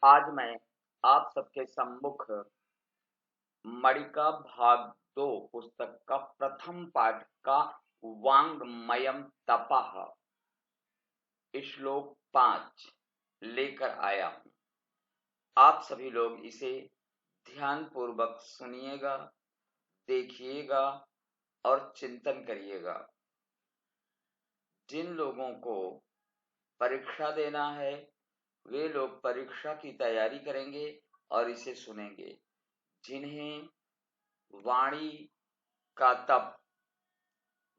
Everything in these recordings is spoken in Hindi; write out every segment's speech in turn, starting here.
आज मैं आप सबके सम्मुख मणिका भाग 2 पुस्तक का प्रथम पाठ का वाङ्मयं तपः श्लोक 5 लेकर आया हूं। आप सभी लोग इसे ध्यान पूर्वक सुनिएगा, देखिएगा और चिंतन करिएगा। जिन लोगों को परीक्षा देना है वे लोग परीक्षा की तैयारी करेंगे और इसे सुनेंगे। जिन्हें वाणी का तप,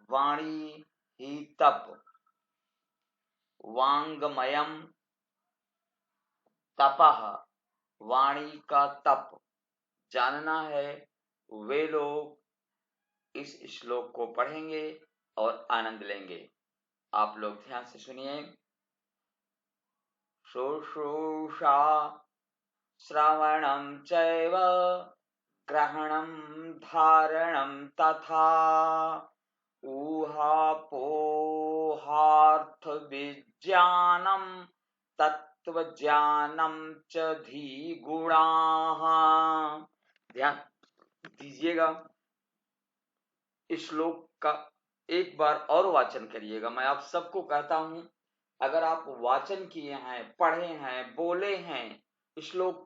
वाणी ही तप, वाङ्मयं तपः, वाणी का तप जानना है, वे लोग इस श्लोक को पढ़ेंगे और आनंद लेंगे। आप लोग ध्यान से सुनिए। शुश्रूषा श्रवणं चैव ग्रहणं धारणं तथा ऊहापोहार्थविज्ञानं तत्वज्ञानं च धीगुणाः। ध्यान दीजिएगा। इस श्लोक का एक बार और वाचन करिएगा। मैं आप सबको कहता हूं, अगर आप वाचन किए हैं, पढ़े हैं, बोले हैं श्लोक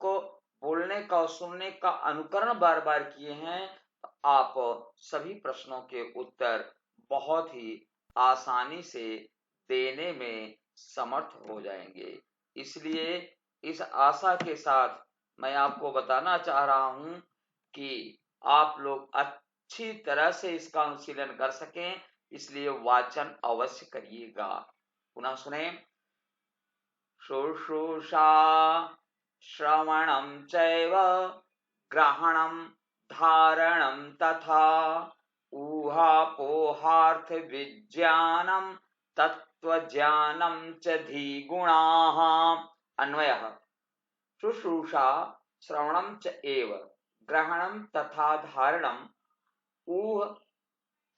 को बोलने का और सुनने का अनुकरण बार बार किए हैं, आप सभी प्रश्नों के उत्तर बहुत ही आसानी से देने में समर्थ हो जाएंगे। इसलिए इस आशा के साथ मैं आपको बताना चाह रहा हूं कि आप लोग अच्छी तरह से इसका अनुशीलन कर सकें, इसलिए वाचन अवश्य करिएगा। पुनः सुने। शुश्रूषा श्रवणं चैव ग्रहणं धारणं तथा ऊहापोहार्थ विज्ञानं तत्वज्ञानं च धीगुणाः। अन्वयः। शुश्रूषा श्रवणं च एव ग्रहणं तथा धारणं ऊह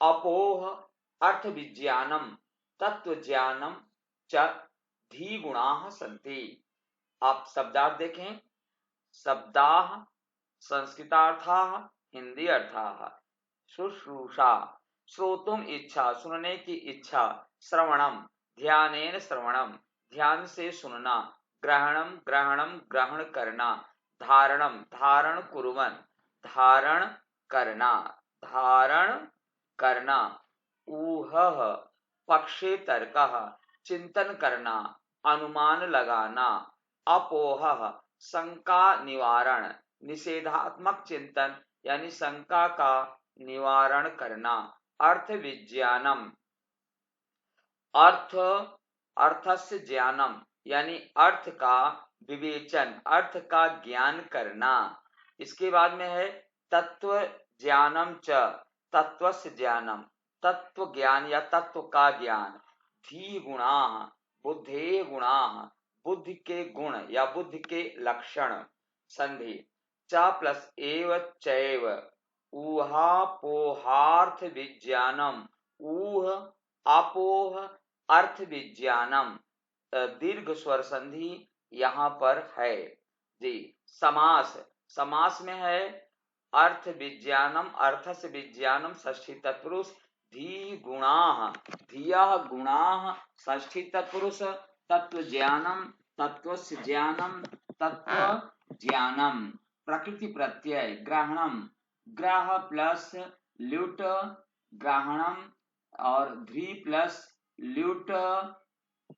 अपोह अर्थ विज्ञानम तत्वज्ञानम च धीगुणाः सन्ति। आप शब्दार्थ देखें। शब्दाः संस्कृतार्थाः हिंदी अर्थाः। शुश्रूषा श्रोतुम इच्छा, सुनने की इच्छा। श्रवणम ध्यानेन श्रवणम ध्यान से सुनना। ग्रहणम ग्रहणम ग्रहण करना। धारणम धारण कुर्वन् धारण करना, धारण करना। ऊहः पक्षे तर्कः चिंतन करना, अनुमान लगाना। अपोहः शंका निवारण, निषेधात्मक चिंतन यानी शंका का निवारण करना। अर्थ विज्ञानम अर्थस्य ज्ञानम यानी अर्थ का विवेचन, अर्थ का ज्ञान करना। इसके बाद में है तत्व ज्ञानम च तत्वस्य ज्ञानम, तत्व ज्ञान या तत्व का ज्ञान। धी गुणा बुद्धे गुणा बुद्धि के गुण या बुद्धि के लक्षण। संधि च प्लस एव चैव ऊहापोहार्थ विज्ञानम। ऊह अपोह अर्थ विज्ञानम दीर्घ स्वर संधि यहाँ पर है जी। समास, समास में है अर्थ विज्ञानम अर्थस्य विज्ञानम षष्ठी तत्पुरुष धी गुणाः, धियः गुणाः षष्ठी तत्पुरुष तत्व ज्ञानम तत्वस्य ज्ञानम तत्व ज्ञानम। प्रकृति प्रत्यय ग्रहणम, ग्रह प्लस ल्युट ग्रहणम और ध्री प्लस ल्युट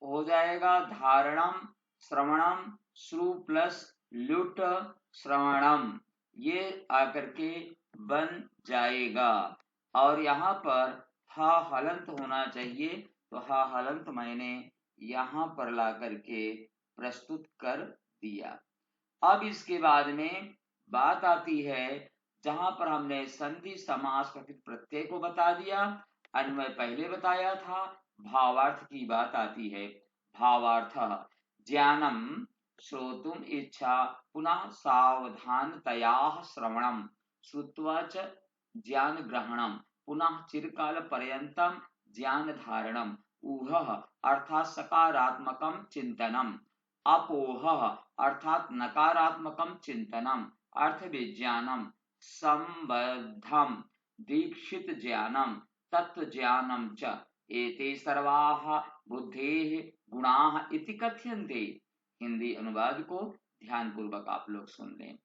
हो जाएगा धारणम। श्रवणम श्रु प्लस ल्युट श्रवणम, ये आकर के बन जाएगा। और यहाँ पर हा हलंत होना चाहिए, तो हा हलंत मैंने यहाँ पर ला करके प्रस्तुत कर दिया। अब इसके बाद में बात आती है जहां पर हमने संधि समास प्रकृति प्रत्यय को बता दिया, अन्वय पहले बताया था, भावार्थ की बात आती है। भावार्थ ज्ञानम श्रोतुम इच्छा पुनः सावधानतया श्रवणम श्रुत्वा च ज्ञान ग्रहणम पुनः चिरकाल पर्यंतम ज्ञान धारणम। ऊहः अर्थात सकारात्मकम चिंतनम अपोह अर्थात नकारात्मकम चिंतनम, अर्थ विज्ञानम, संबद्धम, दीक्षित ज्ञानम, तत्व ज्ञानम च, एते सर्वाः बुद्धेः गुणाः इति कथ्यन्ते। हिंदी अनुवाद को ध्यान पूर्वक आप लोग सुन लें।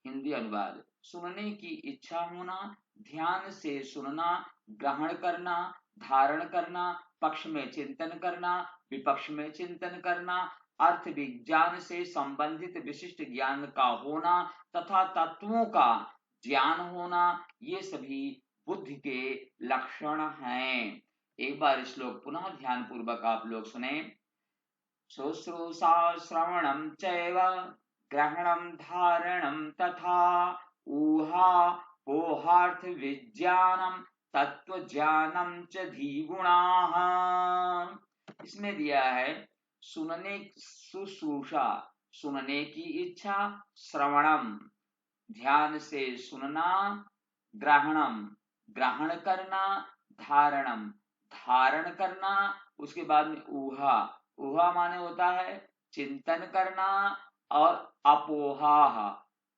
हिंदी अनुवाद: सुनने की इच्छा होना, ध्यान से सुनना, ग्रहण करना, धारण करना, पक्ष में चिंतन करना, विपक्ष में चिंतन करना, अर्थ विज्ञान से संबंधित विशिष्ट ज्ञान का होना तथा तत्वों का ज्ञान होना, ये सभी बुद्धि के लक्षण हैं। एक बार श्लोक पुनः ध्यान पूर्वक आप लोग सुने। शुश्रूषा श्रवणं चैव ग्रहणं धारणं तथा ऊहा पोहार्थ विज्ञानम तत्व ज्ञानम च धीगुणाः। इसमें दिया है सुनने, शुश्रूषा सुनने की इच्छा, श्रवणम ध्यान से सुनना, ग्रहणम ग्रहण करना, धारणम धारण करना, उसके बाद में ऊहा, ऊहा माने होता है चिंतन करना, और अपोहाह,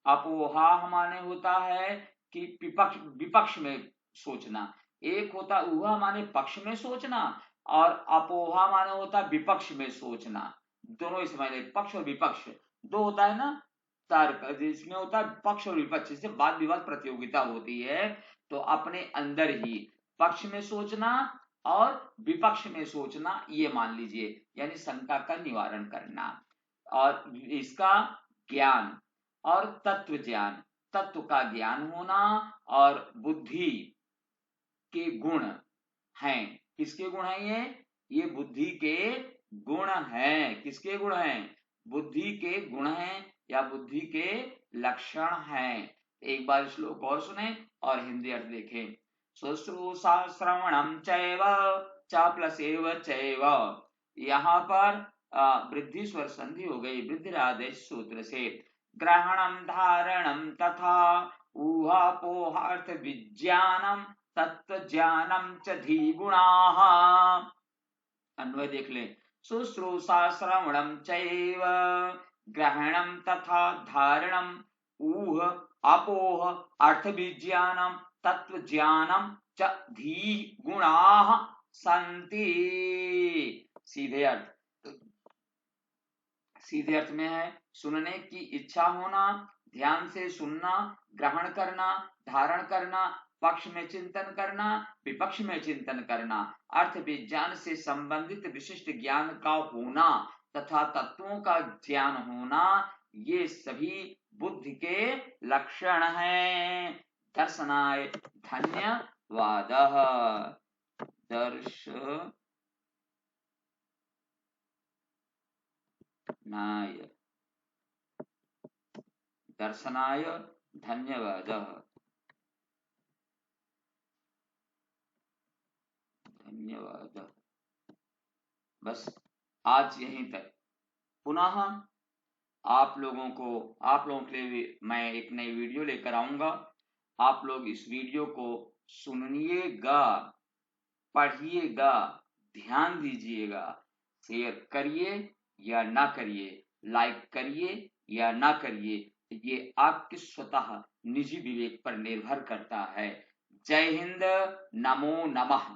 अपोहाह माने होता है कि विपक्ष में सोचना। एक होता ऊहा माने पक्ष में सोचना, और अपोहा माने होता विपक्ष में सोचना। दोनों इस माने पक्ष और विपक्ष दो होता है ना तर्क, जिसमें होता है पक्ष और विपक्ष से वाद विवाद प्रतियोगिता होती है। तो अपने अंदर ही पक्ष में सोचना और विपक्ष में सोचना, ये मान लीजिए, यानी शंका का निवारण करना। और इसका ज्ञान और तत्व ज्ञान, तत्व का ज्ञान होना, और बुद्धि के गुण हैं। किसके गुण हैं ये बुद्धि के गुण हैं। किसके गुण हैं? बुद्धि के गुण हैं या बुद्धि के लक्षण हैं। एक बार श्लोक और सुने और हिंदी अर्थ देखें। शुश्रूषा श्रवणम चैव च प्लस एव चैव, यहाँ पर वृद्धि स्वर संधि हो गई वृद्धिरादेश सूत्र से। ग्रहणम धारणम तथा ऊहापोहार्थ विज्ञानम तत्व ज्ञानम च धीगुणाः। अन्वय देख लें। शुश्रूषा श्रवणम चैव ग्रहणम तथा धारणम ऊह अपोह अर्थ विज्ञानम तत्व ज्ञानम च धीगुणाः सन्ति। सीधे अर्थ में है सुनने की इच्छा होना, ध्यान से सुनना, ग्रहण करना, धारण करना, पक्ष में चिंतन करना, विपक्ष में चिंतन करना, अर्थ विज्ञान से संबंधित विशिष्ट ज्ञान का होना तथा तत्वों का ज्ञान होना, ये सभी बुद्धि के लक्षण हैं। दर्शनाय धन्यवादः। दर्शनाय धन्यवादः। धन्यवाद। बस आज यहीं तक। पुनः आप लोगों के लिए मैं एक नई वीडियो लेकर आऊंगा। आप लोग इस वीडियो को सुनिएगा, पढ़िएगा, ध्यान दीजिएगा, शेयर करिए या ना करिए, लाइक करिए या ना करिए, ये आपके स्वतः निजी विवेक पर निर्भर करता है। जय हिंद, नमो नमः।